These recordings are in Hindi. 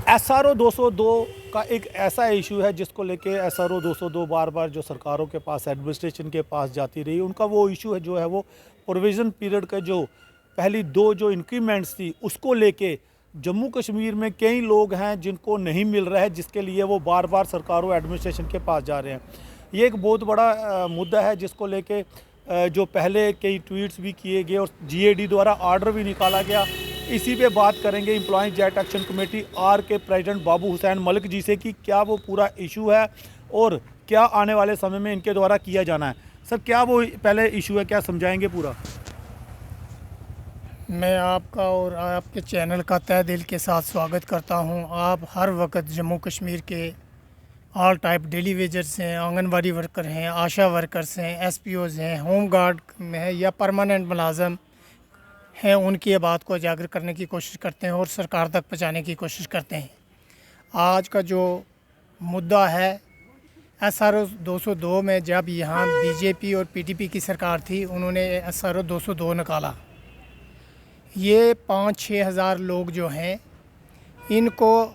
SRO 202 का एक ऐसा इशू है जिसको लेके SRO 202 बार बार जो सरकारों के पास एडमिनिस्ट्रेशन के पास जाती रही। उनका वो इशू है जो है वो प्रोविज़न पीरियड का जो पहली दो जो इंक्रीमेंट्स थी उसको लेके जम्मू कश्मीर में कई लोग हैं जिनको नहीं मिल रहा है, जिसके लिए वो बार बार सरकारों एडमिनिस्ट्रेशन के पास जा रहे हैं। ये एक बहुत बड़ा मुद्दा है जिसको लेके जो पहले कई ट्वीट्स भी किए गए और GAD द्वारा आर्डर भी निकाला गया। इसी पे बात करेंगे employees jet action committee R K president Babu Hussain Malik ji से कि क्या वो पूरा इशू है और क्या आने वाले समय में इनके द्वारा किया जाना है। सर, क्या वो पहले इशू है, क्या समझाएंगे पूरा? मैं आपका और आपके चैनल का तहे दिल के साथ स्वागत करता हूं। आप हर वक्त जम्मू कश्मीर के ऑल टाइप डेली वेजर्स हैं, आंगनवाड़ी वर्कर हैं, आशा वर्कर्स हैं, SPOs हैं, होम गार्ड में है या परमानेंट मुलाजम हैं, उनकी बात को उजागर करने की कोशिश करते हैं और सरकार तक पहुंचाने की कोशिश करते हैं। आज का जो मुद्दा है SRO 202 में, जब यहाँ BJP और PDP की सरकार थी, उन्होंने SRO 202 निकाला। ये 5-6 हज़ार लोग जो हैं, इनको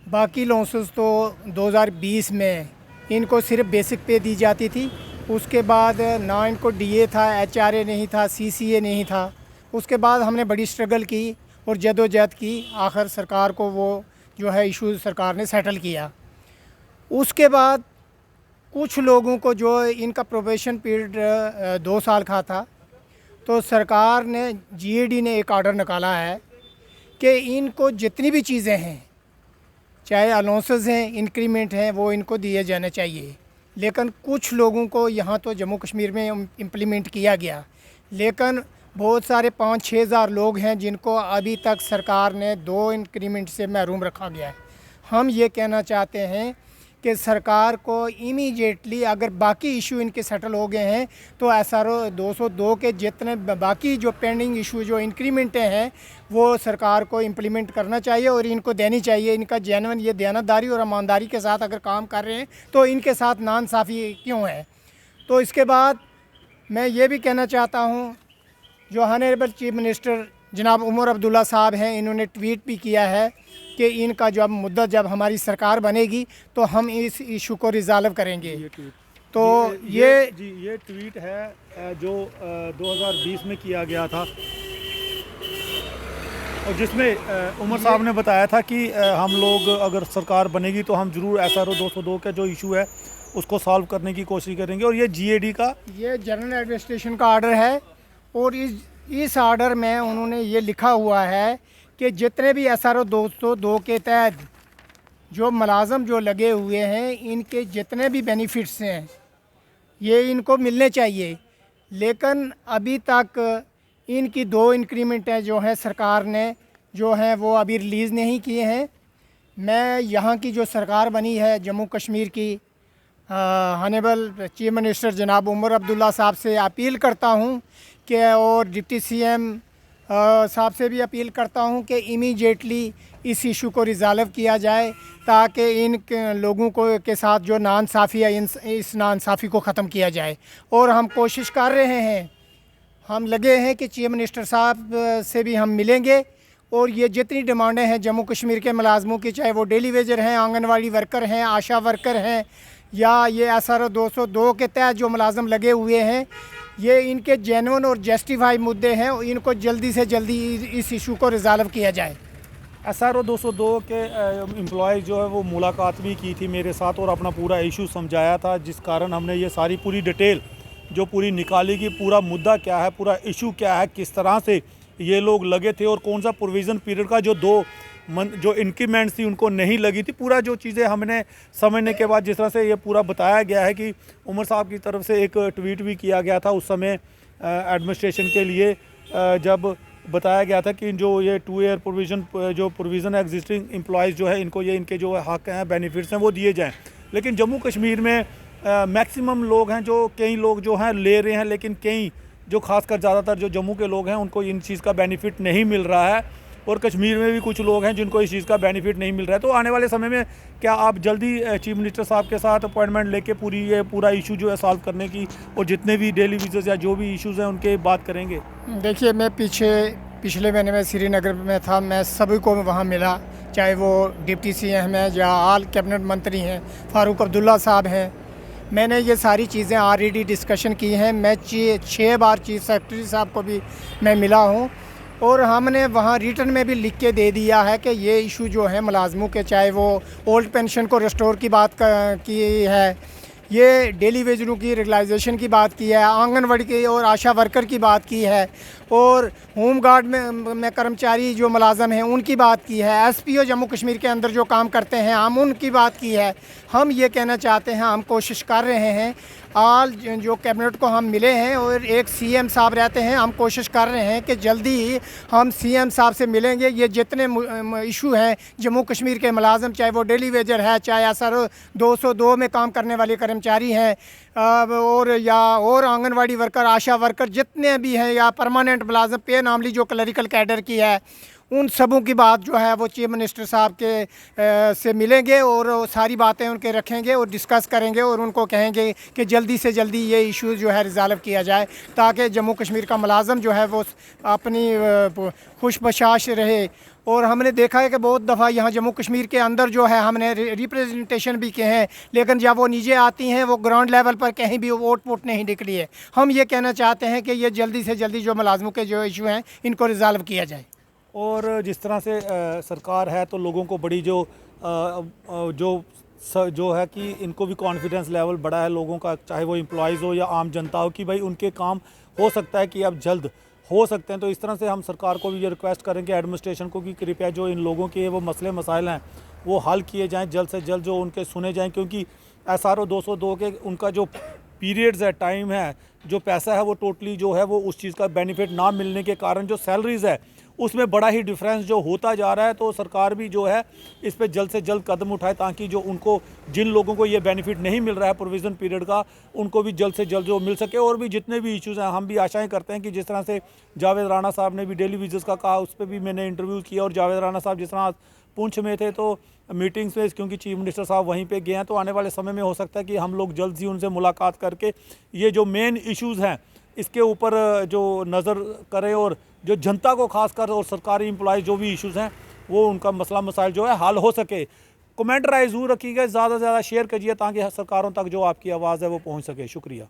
बाकी लॉन्सेस तो 2020 में इनको सिर्फ बेसिक पे दी जाती थी। उसके बाद ना इनको DA था, HRA नहीं था, CCA नहीं था। उसके बाद हमने बड़ी स्ट्रगल की और जदोजहद की, आखिर सरकार को वो जो है इशू सरकार ने सेटल किया। उसके बाद कुछ लोगों को जो इनका प्रोबेशन पीरियड 2 साल का था, तो सरकार ने GAD ने एक आर्डर निकाला है कि इनको जितनी भी चीज़ें हैं, चाहे अलाउंसेस हैं, इंक्रीमेंट हैं, वो इनको दिए जाने चाहिए। लेकिन कुछ लोगों को यहाँ तो जम्मू कश्मीर में इम्प्लीमेंट किया गया, लेकिन बहुत सारे 5-6 हज़ार लोग हैं जिनको अभी तक सरकार ने 2 इंक्रीमेंट से महरूम रखा गया है। हम ये कहना चाहते हैं कि सरकार को इमीडिएटली, अगर बाकी इशू इनके सेटल हो गए हैं, तो SRO 202 के जितने बाकी जो पेंडिंग इशू जो इंक्रीमेंटें हैं वो सरकार को इम्प्लीमेंट करना चाहिए और इनको देनी चाहिए। इनका जेन्युइन ये दयानतदारी और ईमानदारी के साथ अगर काम कर रहे हैं तो इनके साथ नाइंसाफ़ी क्यों है। तो इसके बाद मैं ये भी कहना चाहता हूँ, जो ऑनरेबल चीफ मिनिस्टर जनाब उमर अब्दुल्ला साहब हैं, इन्होंने ट्वीट भी किया है कि इनका जब मुद्दा जब हमारी सरकार बनेगी तो हम इस इशू को रिजॉल्व करेंगे। तो ये ट्वीट है जो 2020 में किया गया था और जिसमें उमर साहब ने बताया था कि हम लोग अगर सरकार बनेगी तो हम ज़रूर SRO 202 का जो इशू है उसको सॉल्व करने की कोशिश करेंगे। और ये GAD का ये जनरल एडमिनिस्ट्रेशन का आर्डर है और इस आर्डर में उन्होंने ये लिखा हुआ है कि जितने भी SRO 202 के तहत जो मुलाजम जो लगे हुए हैं, इनके जितने भी बेनिफिट्स हैं ये इनको मिलने चाहिए। लेकिन अभी तक इनकी 2 इंक्रीमेंटें जो हैं सरकार ने जो हैं वो अभी रिलीज़ नहीं किए हैं। मैं यहाँ की जो सरकार बनी है जम्मू कश्मीर की, ऑनरेबल चीफ मिनिस्टर जनाब उमर अब्दुल्ला साहब से अपील करता हूँ कि, और डिप्टी CM साहब से भी अपील करता हूं कि इमीडिएटली इस इशू को रिजॉल्व किया जाए, ताकि इन लोगों को के साथ जो नाइंसाफ़ी है इस नाइंसाफ़ी को ख़त्म किया जाए। और हम कोशिश कर रहे हैं, हम लगे हैं कि चीफ मिनिस्टर साहब से भी हम मिलेंगे और ये जितनी डिमांडें हैं जम्मू कश्मीर के मुलाजमों की, चाहे वो डेली वेजर हैं, आंगनवाड़ी वर्कर हैं, आशा वर्कर हैं, या ये SRO 202 के तहत जो मुलाजम लगे हुए हैं, ये इनके जेन्युइन और जस्टिफाई मुद्दे हैं, इनको जल्दी से जल्दी इस इशू को रिजॉल्व किया जाए। SRO 202 के एम्प्लॉय जो है वो मुलाकात भी की थी मेरे साथ और अपना पूरा इशू समझाया था, जिस कारण हमने ये सारी पूरी डिटेल जो पूरी निकाली कि पूरा मुद्दा क्या है, पूरा इशू क्या है, किस तरह से ये लोग लगे थे और कौन सा प्रोविज़न पीरियड का जो 2 जो इंक्रीमेंट्स थी उनको नहीं लगी थी। पूरा जो चीज़ें हमने समझने के बाद जिस तरह से ये पूरा बताया गया है कि उमर साहब की तरफ से एक ट्वीट भी किया गया था उस समय एडमिनिस्ट्रेशन के लिए, जब बताया गया था कि जो ये 2 ईयर प्रोविज़न एग्जिस्टिंग एम्प्लॉयज़ जो है इनको ये इनके जो हक़ हैं, बेनिफिट्स हैं, वो दिए जाएँ। लेकिन जम्मू कश्मीर में मैक्सिमम लोग हैं, जो कई लोग जो हैं ले रहे हैं, लेकिन कई जो खासकर ज़्यादातर जो जम्मू के लोग हैं उनको इन चीज़ का बेनिफिट नहीं मिल रहा है और कश्मीर में भी कुछ लोग हैं जिनको इस चीज़ का बेनिफिट नहीं मिल रहा है। तो आने वाले समय में क्या आप जल्दी चीफ मिनिस्टर साहब के साथ अपॉइंटमेंट लेके पूरा इशू जो है सॉल्व करने की और जितने भी डेली विजेस या जो भी इश्यूज़ हैं उनके बात करेंगे? देखिए, मैं पिछले महीने में श्रीनगर में था, मैं सभी को वहाँ मिला, चाहे वो डिप्टी CM हैं या आल कैबिनेट मंत्री हैं, फ़ारूक अब्दुल्ला साहब हैं। मैंने ये सारी चीज़ें ऑलरेडी डिस्कशन की हैं। मैं 6 बार चीफ सेक्रेटरी साहब को भी मैं मिला हूँ और हमने वहाँ रिटर्न में भी लिख के दे दिया है कि ये इशू जो है मुलाजमों के, चाहे वो ओल्ड पेंशन को रिस्टोर की बात की है, ये डेली वेजरों की रेगुलाइजेशन की बात की है, आंगनवाड़ी की और आशा वर्कर की बात की है, और होम गार्ड में कर्मचारी जो मुलाजम हैं उनकी बात की है, SPO जम्मू कश्मीर के अंदर जो काम करते हैं हम उनकी बात की है। हम ये कहना चाहते हैं, हम कोशिश कर रहे हैं, आल जो कैबिनेट को हम मिले हैं और एक CM साहब रहते हैं, हम कोशिश कर रहे हैं कि जल्दी ही हम CM साहब से मिलेंगे। ये जितने इशू हैं जम्मू कश्मीर के मुलाजम, चाहे वो डेली वेजर है, चाहे SRO 202 में काम करने वाले कर्मचारी हैं, और आंगनवाड़ी वर्कर, आशा वर्कर जितने भी हैं, या परमानेंट मुलाजम पे नामली जो क्लरिकल कैडर की है, उन सबों की बात जो है वो चीफ मिनिस्टर साहब के से मिलेंगे और सारी बातें उनके रखेंगे और डिस्कस करेंगे और उनको कहेंगे कि जल्दी से जल्दी ये इशू जो है रिजॉल्व किया जाए, ताकि जम्मू कश्मीर का मुलाजम जो है वो अपनी खुश बशाश रहे। और हमने देखा है कि बहुत दफ़ा यहाँ जम्मू कश्मीर के अंदर जो है हमने रिप्रेजेंटेशन भी किए हैं, लेकिन जब वो नीचे आती हैं वो ग्राउंड लेवल पर कहीं भी वोट वोट नहीं निकली है। हम ये कहना चाहते हैं कि ये जल्दी से जल्दी जो मुलाजमों के जो इशू हैं इनको रिजॉल्व किया जाए। और जिस तरह से सरकार है तो लोगों को बड़ी जो है कि इनको भी कॉन्फिडेंस लेवल बढ़ा है लोगों का, चाहे वो एम्प्लॉयज़ हो या आम जनता हो, कि भाई उनके काम हो सकता है कि अब जल्द हो सकते हैं। तो इस तरह से हम सरकार को भी ये रिक्वेस्ट करेंगे, एडमिनिस्ट्रेशन को, कि कृपया जो इन लोगों के वो मसले मसाइल हैं वो हल किए जाएँ जल्द से जल्द, जो उनके सुने जाएँ, क्योंकि SRO 202 के उनका जो पीरियड्स है, टाइम है, जो पैसा है वो टोटली जो है वो उस चीज़ का बेनिफिट ना मिलने के कारण जो सैलरीज़ है उसमें बड़ा ही डिफरेंस जो होता जा रहा है। तो सरकार भी जो है इस पे जल्द से जल्द कदम उठाए, ताकि जो उनको, जिन लोगों को ये बेनिफिट नहीं मिल रहा है प्रोविज़न पीरियड का, उनको भी जल्द से जल्द जो मिल सके। और भी जितने भी इश्यूज़ हैं, हम भी आशाएं करते हैं कि जिस तरह से जावेद राणा साहब ने भी डेली विजिट्स का कहा, उस पर भी मैंने इंटरव्यू किया, और जावेद राणा साहब जिस तरह पुंछ में थे तो मीटिंग्स में, क्योंकि चीफ मिनिस्टर साहब वहीं पे गए हैं, तो आने वाले समय में हो सकता है कि हम लोग जल्द ही उनसे मुलाकात करके ये जो मेन इश्यूज़ हैं इसके ऊपर जो नज़र करें, और जो जनता को खासकर और सरकारी एम्प्लॉयज़ जो भी इश्यूज़ हैं वो उनका मसला मसाइल जो है हल हो सके। कमेंट राय ज़रूर रखिएगा, ज़्यादा से ज़्यादा शेयर कीजिए ताकि सरकारों तक जो आपकी आवाज़ है वो पहुँच सके। शुक्रिया।